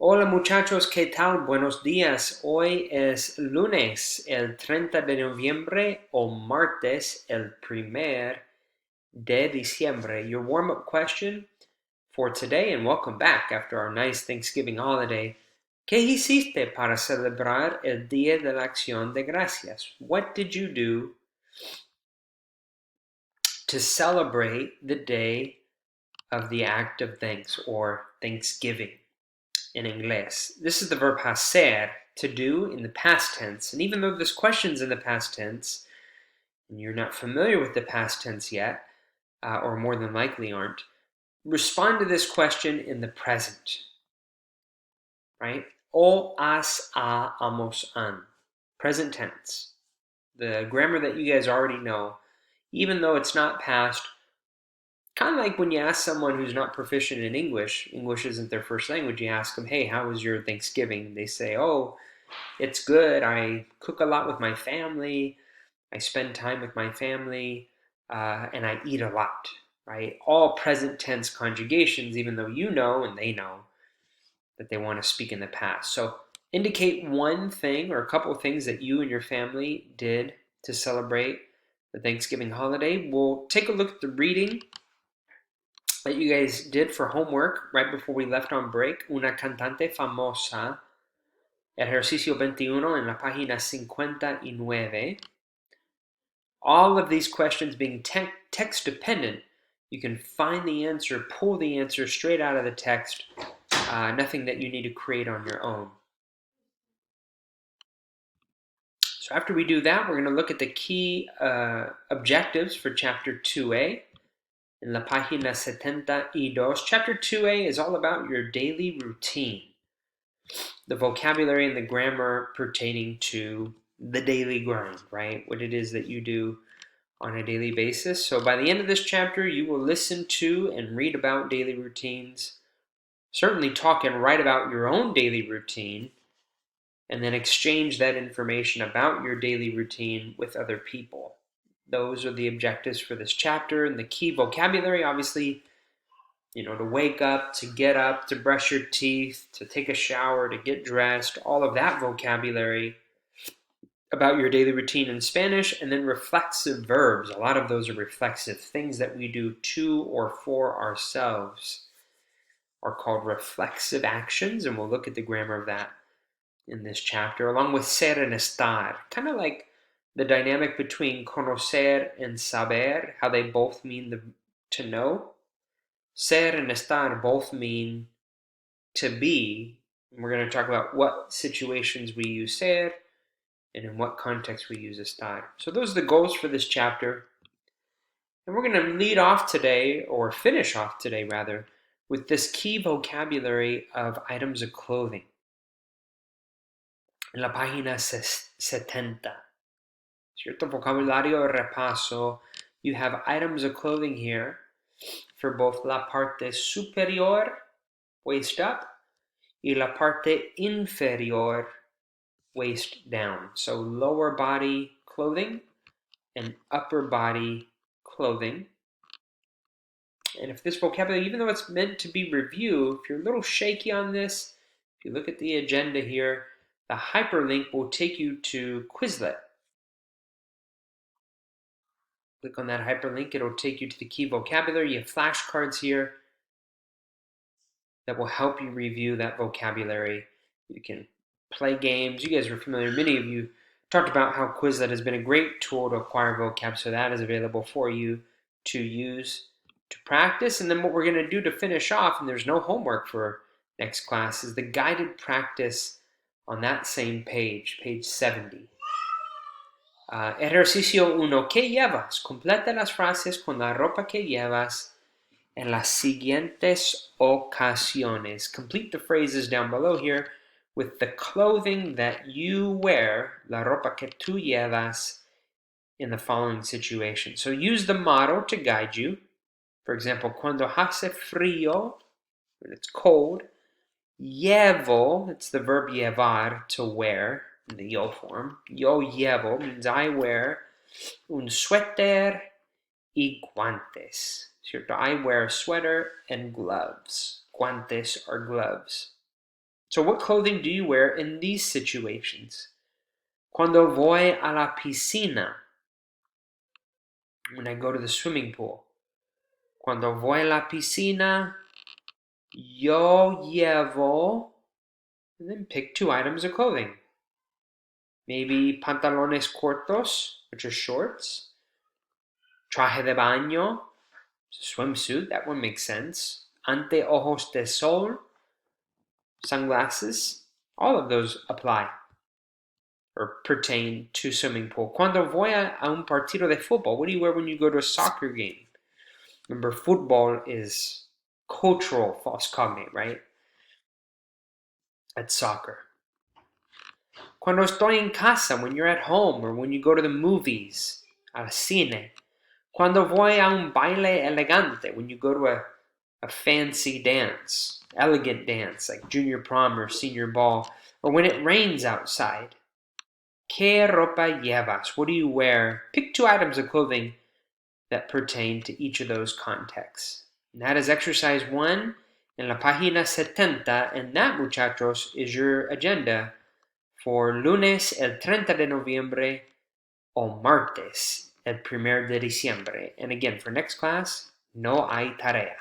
Hola muchachos, ¿qué tal? Buenos días. Hoy es lunes, el 30 de noviembre o martes, el 1 de diciembre. Your warm-up question for today, and welcome back after our nice Thanksgiving holiday. ¿Qué hiciste para celebrar el Día de la Acción de Gracias? What did you do to celebrate the day of the act of thanks or Thanksgiving in English? This is the verb hacer, to do, in the past tense. And even though this question's in the past tense, and you're not familiar with the past tense yet, or more than likely aren't, respond to this question in the present, right? O, as, a, amos, an. Present tense. The grammar that you guys already know, even though it's not past. Kind of like when you ask someone who's not proficient in English, English isn't their first language, you ask them, hey, how was your Thanksgiving? They say, oh, it's good. I cook a lot with my family. I spend time with my family, and I eat a lot, right? All present tense conjugations, even though you know and they know that they want to speak in the past. So indicate one thing or a couple of things that you and your family did to celebrate the Thanksgiving holiday. We'll take a look at the reading that you guys did for homework right before we left on break. Una cantante famosa. Ejercicio 21 en la página 59. All of these questions being text dependent, you can find the answer, pull the answer straight out of the text, nothing that you need to create on your own. So after we do that, we're going to look at the key objectives for Chapter 2a in la página 72. Chapter 2a is all about your daily routine, the vocabulary and the grammar pertaining to the daily grind, right? What it is that you do on a daily basis. So by the end of this chapter, you will listen to and read about daily routines, certainly talk and write about your own daily routine, and then exchange that information about your daily routine with other people. Those are the objectives for this chapter. And the key vocabulary, obviously, to wake up, to get up, to brush your teeth, to take a shower, to get dressed, all of that vocabulary about your daily routine in Spanish. And then reflexive verbs. A lot of those are reflexive. Things that we do to or for ourselves are called reflexive actions, and we'll look at the grammar of that in this chapter, along with ser and estar. Kind of like the dynamic between conocer and saber, how they both mean to know. Ser and estar both mean to be. And we're going to talk about what situations we use ser and in what context we use estar. So those are the goals for this chapter. And we're going to lead off today, or finish off today rather, with this key vocabulary of items of clothing. En la página 70. Cierto vocabulario de repaso. You have items of clothing here for both la parte superior, waist up, y la parte inferior, waist down. So lower body clothing and upper body clothing. And if this vocabulary, even though it's meant to be review, if you're a little shaky on this, if you look at the agenda here, the hyperlink will take you to Quizlet. Click on that hyperlink, it'll take you to the key vocabulary. You have flashcards here that will help you review that vocabulary. You can play games. You guys are familiar, many of you talked about how Quizlet has been a great tool to acquire vocab, so that is available for you to use to practice. And then what we're going to do to finish off, and there's no homework for next class, is the guided practice on that same page, page 70. Ejercicio 1. ¿Qué llevas? Completa las frases con la ropa que llevas en las siguientes ocasiones. Complete the phrases down below here with the clothing that you wear, la ropa que tú llevas, in the following situation. So use the model to guide you. For example, cuando hace frío, when it's cold, llevo, it's the verb llevar, to wear, in the yo form. Yo llevo means I wear un suéter y guantes. Cierto? I wear a sweater and gloves. Guantes are gloves. So what clothing do you wear in these situations? Cuando voy a la piscina. When I go to the swimming pool. Cuando voy a la piscina, yo llevo, and then pick 2 items of clothing. Maybe pantalones cortos, which are shorts. Traje de baño, swimsuit, that one makes sense. Anteojos de sol, sunglasses. All of those apply or pertain to swimming pool. Cuando voy a un partido de fútbol, what do you wear when you go to a soccer game? Remember, football is cultural false cognate, right? That's soccer. Cuando estoy en casa, when you're at home, or when you go to the movies, al cine. Cuando voy a un baile elegante, when you go to a fancy dance, elegant dance, like junior prom or senior ball, or when it rains outside. ¿Qué ropa llevas? What do you wear? Pick 2 items of clothing that pertain to each of those contexts. And that is exercise 1 in la página 70, and that, muchachos, is your agenda for lunes el 30 de noviembre o martes el 1 de diciembre. And again, for next class, no hay tarea.